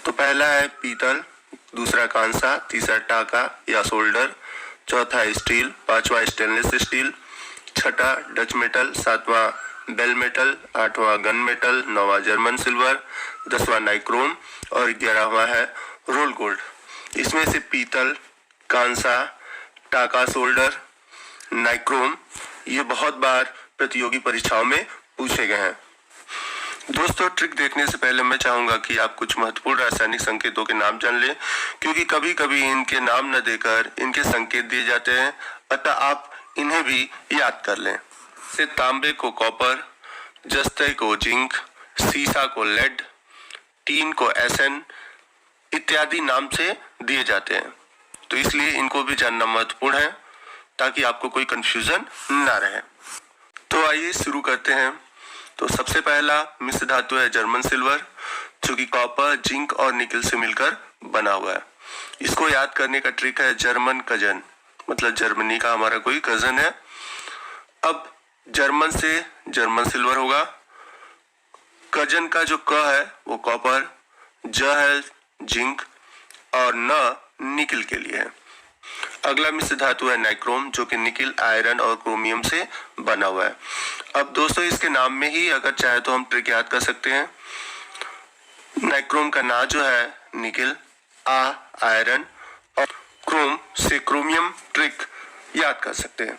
तो पहला है पीतल, दूसरा कांसा, तीसरा टाका या सोल्डर, चौथा स्टील, पांचवा स्टेनलेस स्टील, छठा डच मेटल, सातवां बेल मेटल, आठवां गन मेटल, नौवां जर्मन सिल्वर, 10वां नाइक्रोम और 11वां है रोल गोल्ड। इसमें से पीतल, कांसा, टाका, सोल्डर, नाइक्रोम ये बहुत बार प्रतियोगी परीक्षाओं में पूछे गए हैं। दोस्तों, ट्रिक देखने से पहले मैं चाहूंगा कि आप कुछ महत्वपूर्ण रासायनिक संकेतों के नाम जान लें, क्योंकि कभी कभी इनके नाम न देकर इनके संकेत दिए जाते हैं, अतः आप इन्हें भी याद कर लें। जैसे तांबे को कॉपर, जस्ते को जिंक, सीसा को लेड, टीन को एसन इत्यादि नाम से दिए जाते हैं। तो इसलिए इनको भी जानना महत्वपूर्ण है ताकि आपको कोई कंफ्यूजन ना रहे। तो आइए शुरू करते हैं। तो सबसे पहला मिश्र धातु है जर्मन सिल्वर, जो कि कॉपर, जिंक और निकल से मिलकर बना हुआ है। इसको याद करने का ट्रिक है जर्मन कजन, मतलब जर्मनी का हमारा कोई कजन है। अब जर्मन से जर्मन सिल्वर होगा, कजन का जो क है वो कॉपर, ज है जिंक और न निकल के लिए है। अगला मिश्र धातु है नाइक्रोम, जो कि निकल, आयरन और क्रोमियम से बना हुआ है। अब दोस्तों, इसके नाम में ही अगर चाहे तो हम ट्रिक याद कर सकते हैं। नाइक्रोम का ना जो है निकल, आ आयरन और क्रोम से क्रोमियम ट्रिक याद कर सकते हैं।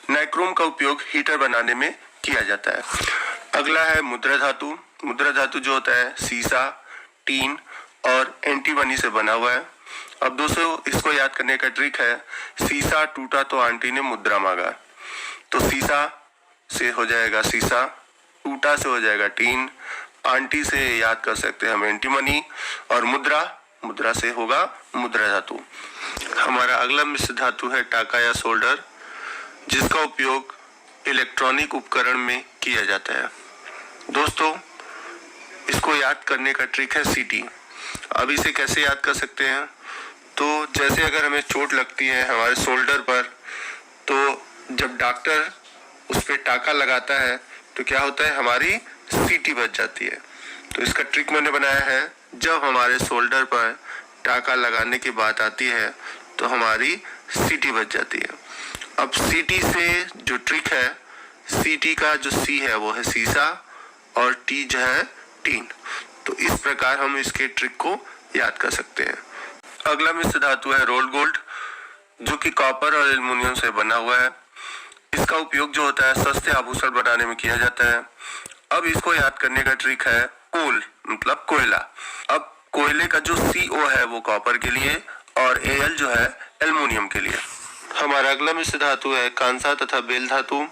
नाइक्रोम का उपयोग हीटर बनाने में किया जाता है। अगला है मुद्रा धातु। मुद्रा धातु जो होता है सीसा, टीन और एंटीमनी से बना हुआ है। अब दोस्तों, इसको याद करने का ट्रिक है सीसा टूटा तो आंटी ने मुद्रा मांगा। तो सीसा से हो जाएगा सीसा, टूटा से हो जाएगा टीन, आंटी से याद कर सकते हैं हम एंटीमनी और मुद्रा से होगा मुद्रा धातु। हमारा अगला मिश्र धातु है टाका या सोल्डर, जिसका उपयोग इलेक्ट्रॉनिक उपकरण में किया जाता है। दोस्तों, इसको याद करने का ट्रिक है सीटी। अब इसे कैसे याद कर सकते हैं? तो जैसे अगर हमें चोट लगती है हमारे शोल्डर पर, तो जब डॉक्टर उस पर टाका लगाता है तो क्या होता है, हमारी सीटी बच जाती है। तो इसका ट्रिक मैंने बनाया है, जब हमारे शोल्डर पर टाका लगाने की बात आती है तो हमारी सीटी बच जाती है। अब सीटी से जो ट्रिक है, सीटी का जो सी है वो है सीसा और टी जो है टीन। तो इस प्रकार हम इसके ट्रिक को याद कर सकते हैं। अगला मिश्र धातु है रोल गोल्ड, जो कि कॉपर और एल्युमिनियम से बना हुआ है। इसका उपयोग जो होता है सस्ते आभूषण बनाने में किया जाता है। अब इसको याद करने का ट्रिक है कोल, मतलब कोयला। अब कोयले का जो CO है वो कॉपर के लिए और Al जो है एल्युमिनियम के लिए। हमारा अगला मिश्र धातु है कांसा तथा बेल धातु।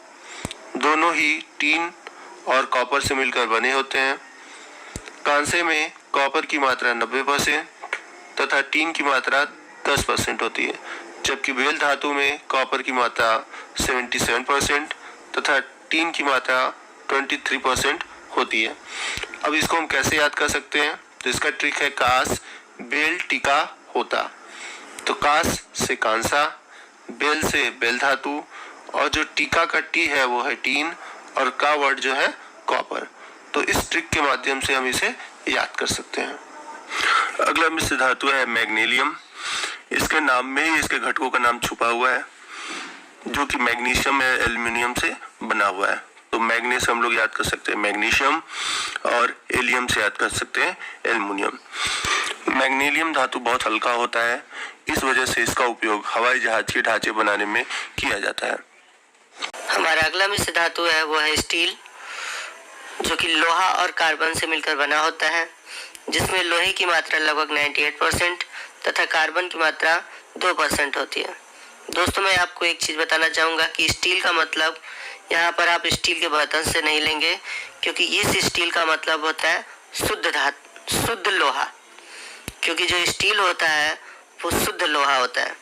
दोनों ही टीन और कॉपर से मिलकर बने होते हैं। कांसे में कॉपर की मात्रा 90% तथा टीन की मात्रा 10% होती है, जबकि बेल धातु में कॉपर की मात्रा 77% तथा टीन की मात्रा 23% होती है। अब इसको हम कैसे याद कर सकते हैं? तो इसका ट्रिक है कास बेल टिका होता। तो कास से कांसा, बेल से बेल धातु और जो टीका का टी है वो है टीन और का वर्ड जो है कॉपर। तो इस ट्रिक के माध्यम से हम इसे याद कर सकते हैं। अगला मिश्र धातु है मैग्नीशियम। इसके नाम में ही इसके घटकों का नाम छुपा हुआ है, जो कि मैग्नीशियम या एल्युमिनियम से बना हुआ है। तो मैग्नी से हम लोग याद कर सकते हैं मैग्नीशियम और एलियम से याद कर सकते हैं एल्युमिनियम। मैग्नीशियम धातु बहुत हल्का होता है, इस वजह से इसका उपयोग हवाई जहाज के ढांचे बनाने में किया जाता है। हमारा अगला मिश्र धातु है वो है स्टील, जो कि लोहा और कार्बन से मिलकर बना होता है, जिसमें लोहे की मात्रा लगभग 98% तथा कार्बन की मात्रा 2% होती है। दोस्तों, मैं आपको एक चीज़ बताना चाहूँगा कि स्टील का मतलब यहाँ पर आप स्टील के बर्तन से नहीं लेंगे, क्योंकि इस स्टील का मतलब होता है शुद्ध लोहा, क्योंकि जो स्टील होता है वो शुद्ध लोहा होता है।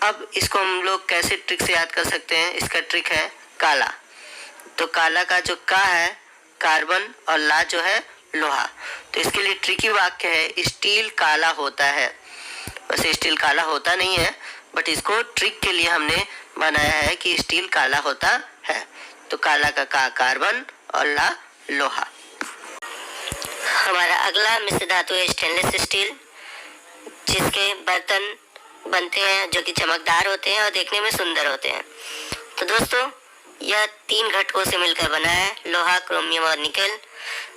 अब इसको हम लोग कैसे ट्रिक से याद कर सकते हैं? इसका ट्रिक है काला। तो काला का जो का है कार्बन और ला जो है लोहा। तो इसके लिए ट्रिकी वाक्य है स्टील काला होता है। वैसे स्टील काला होता नहीं है, बट इसको ट्रिक के लिए हमने बनाया है कि स्टील काला होता है। तो काला का कार्बन और ला लोहा। हमारा अगला मिश्र धातु है स्टेनलेस स्टील, जिसके बर्तन बनते हैं जो कि चमकदार होते हैं और देखने में सुंदर होते हैं। तो दोस्तों, यह 3 घटकों से मिलकर बना है, लोहा, क्रोमियम और निकेल।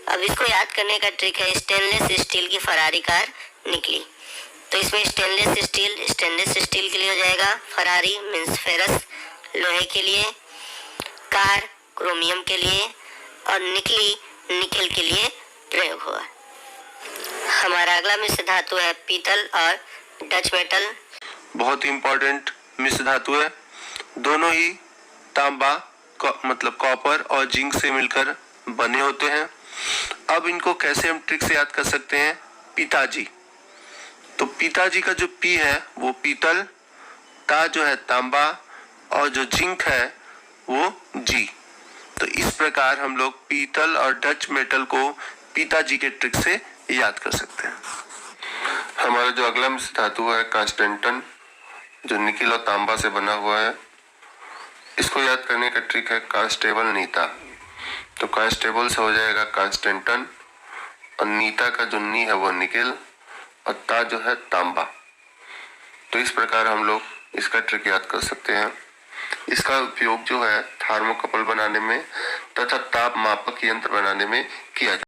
अब इसको याद करने का ट्रिक है स्टेनलेस स्टील की फरारी कार निकली। तो इसमें स्टेनलेस स्टील के लिए हो जाएगा, फरारी मीन्स फेरस लोहे के लिए, कार क्रोमियम के लिए और निकली निकेल के लिए प्रयोग हुआ। हमारा अगला मिश्र धातु है पीतल और डच मेटल। बहुत ही इम्पोर्टेंट मिश्र धातु है। दोनों ही तांबा मतलब कॉपर और जिंक से मिलकर बने होते हैं। अब इनको कैसे हम ट्रिक से याद कर सकते हैं? पिताजी, तो पिताजी का जो पी है वो पीतल, ता जो है तांबा और जो जिंक है वो जी। तो इस प्रकार हम लोग पीतल और डच मेटल को पिताजी के ट्रिक से याद कर सकते हैं। हमारा जो अगला मिश्र धातु है कांस्टेंटन, जो निकेल और तांबा से बना हुआ है। इसको याद करने का ट्रिक है कांस्टेबल नीता। तो कांस्टेबल से हो जाएगा कांस्टेंटन और नीता का जो नी है वो निकेल और ता जो है तांबा। तो इस प्रकार हम लोग इसका ट्रिक याद कर सकते हैं। इसका उपयोग जो है थर्मोकपल बनाने में तथा ताप मापक यंत्र बनाने में किया जाता है।